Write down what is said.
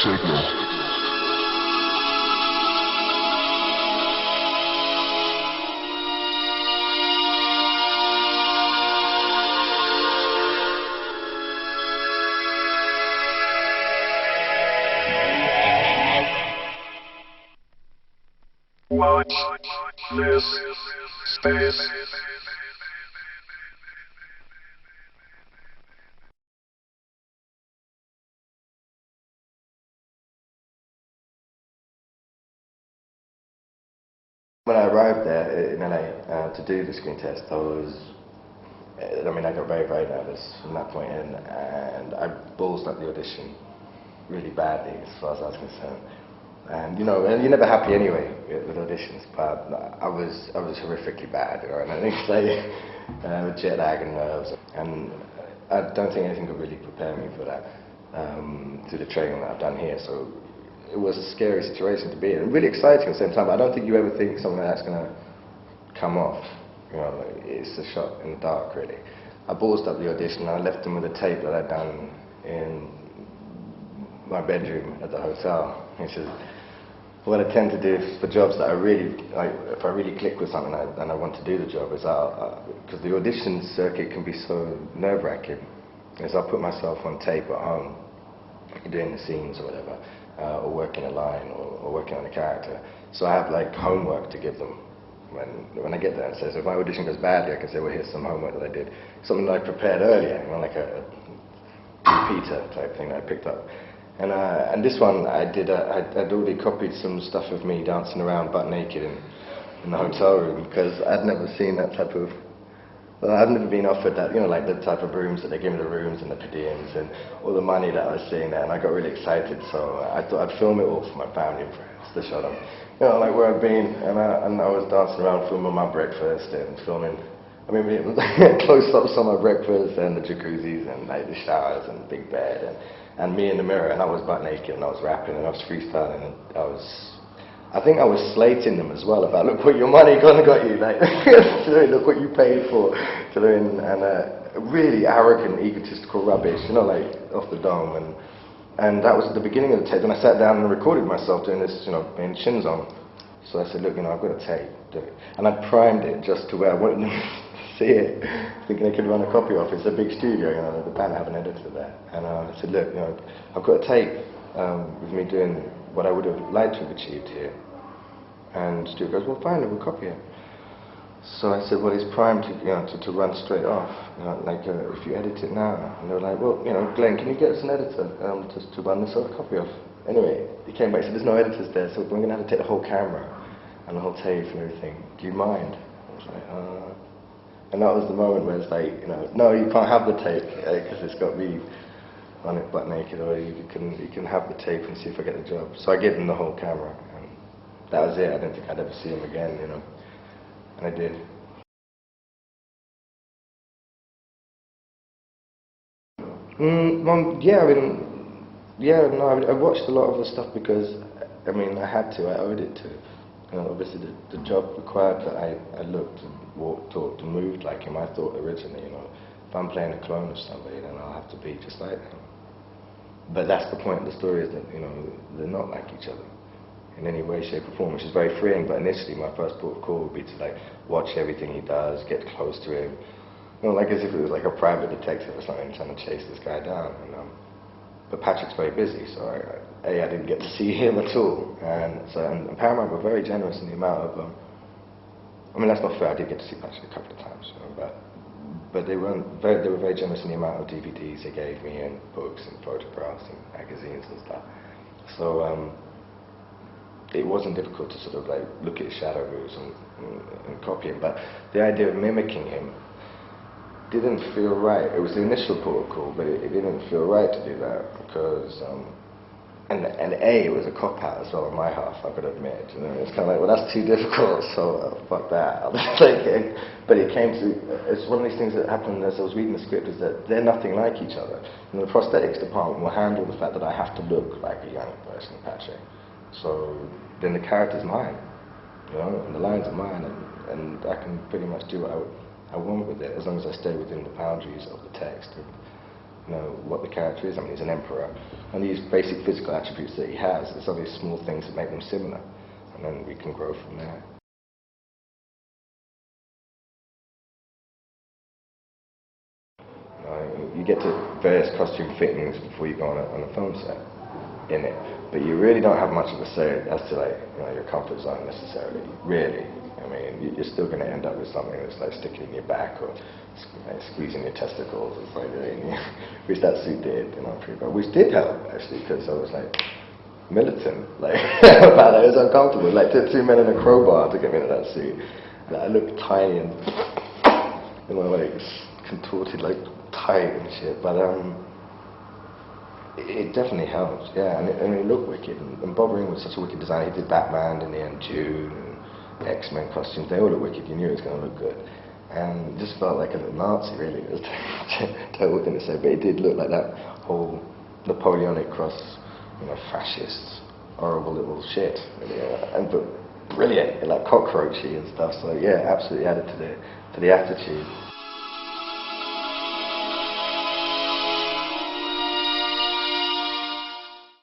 Watch this space. When I arrived there in LA to do the screen test, I got very, very nervous from that point in, and I ballsed up the audition really badly as far as I was concerned. And and you're never happy anyway with auditions, but I was horrifically bad, and I think with jet lag and nerves, and I don't think anything could really prepare me for that through the training that I've done here. So it was a scary situation to be in, and really exciting at the same time. But I don't think you ever think something like that's going to come off. It's a shot in the dark, really. I ballsed up the audition, and I left them with a tape that I'd done in my bedroom at the hotel, which is what I tend to do for jobs that I really, if I really click with something and I want to do the job, is because the audition circuit can be so nerve-wracking, is I'll put myself on tape at home, doing the scenes or whatever, or working a line or working on a character. So I have homework to give them when I get there. So if my audition goes badly, I can say, well, here's some homework that I did, something that I prepared earlier, like a repeater type thing that I picked up. And this one I'd already copied some stuff of me dancing around butt naked in the hotel room, because I'd never seen that type of, I've never been offered that, the type of rooms that they give me, the rooms and the per diems and all the money that I was seeing there, and I got really excited, so I thought I'd film it all for my family and friends to show them, where I've been, and I was dancing around filming my breakfast and filming, close-ups on my breakfast and the jacuzzis and the showers and the big bed and me in the mirror, and I was butt naked and I was rapping and I was freestyling, and I think I was slating them as well about, look what your money got you, look what you paid for, and really arrogant, egotistical rubbish, off the dome, and that was at the beginning of the tape, and I sat down and recorded myself doing this, in Shinzon. So I said, look, I've got a tape, do it. And I primed it just to where I wanted them to see it, thinking they could run a copy off. It's a big studio, the band have an editor there. And I said, look, I've got a tape with me doing what I would have liked to have achieved here. And Stu goes, well, fine, we'll copy it. So I said, well, it's primed to run straight off, if you edit it now. And they were like, well, Glenn, can you get us an editor just to run this sort of copy off? Anyway, he came back and said, there's no editors there, so we're going to have to take the whole camera and the whole tape and everything. Do you mind? I was like, And that was the moment where it's like, no, you can't have the tape, because it's got me on it butt naked, or you can have the tape and see if I get the job. So I gave them the whole camera, and that was it. I didn't think I'd ever see him again, and I did. I watched a lot of the stuff because, I had to, I owed it to. Obviously the job required that I looked and walked, talked and moved like him. I thought originally, if I'm playing a clone of somebody, then I'll have to be just like them. But that's the point of the story, is that, they're not like each other in any way, shape or form, which is very freeing. But initially my first port of call would be to watch everything he does, get close to him, as if it was like a private detective or something trying to chase this guy down. But Patrick's very busy, so I didn't get to see him at all. And Paramount were very generous in the amount of, that's not fair, I did get to see Patrick a couple of times, but they were very generous in the amount of DVDs they gave me, and books and photographs and magazines and stuff. So it wasn't difficult to sort of look at his shadow moves and copy him, but the idea of mimicking him didn't feel right. It was the initial port of call, but it didn't feel right to do that, because it was a cop-out as well on my half, I've got to admit. It's kind of well, that's too difficult, so fuck that. But it came to, it's one of these things that happened as I was reading the script, is that they're nothing like each other. And the prosthetics department will handle the fact that I have to look like a young person, Patrick. So then the character's mine, and the lines are mine, and I can pretty much do what I want with it, as long as I stay within the boundaries of the text. And you know, what the character is. I mean, he's an emperor, and these basic physical attributes that he has, it's all these small things that make them similar, and then we can grow from there. You get to various costume fittings before you go on a film set in it, but you really don't have much of a say as to, like, you know, your comfort zone necessarily. Really, I mean, you're still going to end up with something that's like sticking in your back or like squeezing your testicles. It's like, which that suit did, you know, which did help actually, because I was like militant, like about it. It was uncomfortable. Like, took two men in a crowbar to get me into that suit. And I looked tiny and my legs contorted like tight and shit, but it definitely helped, yeah, and it looked wicked, and Bob Ring was such a wicked designer. He did Batman in the end, June, and X-Men costumes. They all looked wicked. You knew it was going to look good, and it just felt like a little Nazi, really. It was a terrible thing to say, but it did look like that whole Napoleonic cross, you know, fascist, horrible little shit, really, but brilliant, like cockroachy and stuff. So yeah, absolutely added to the attitude.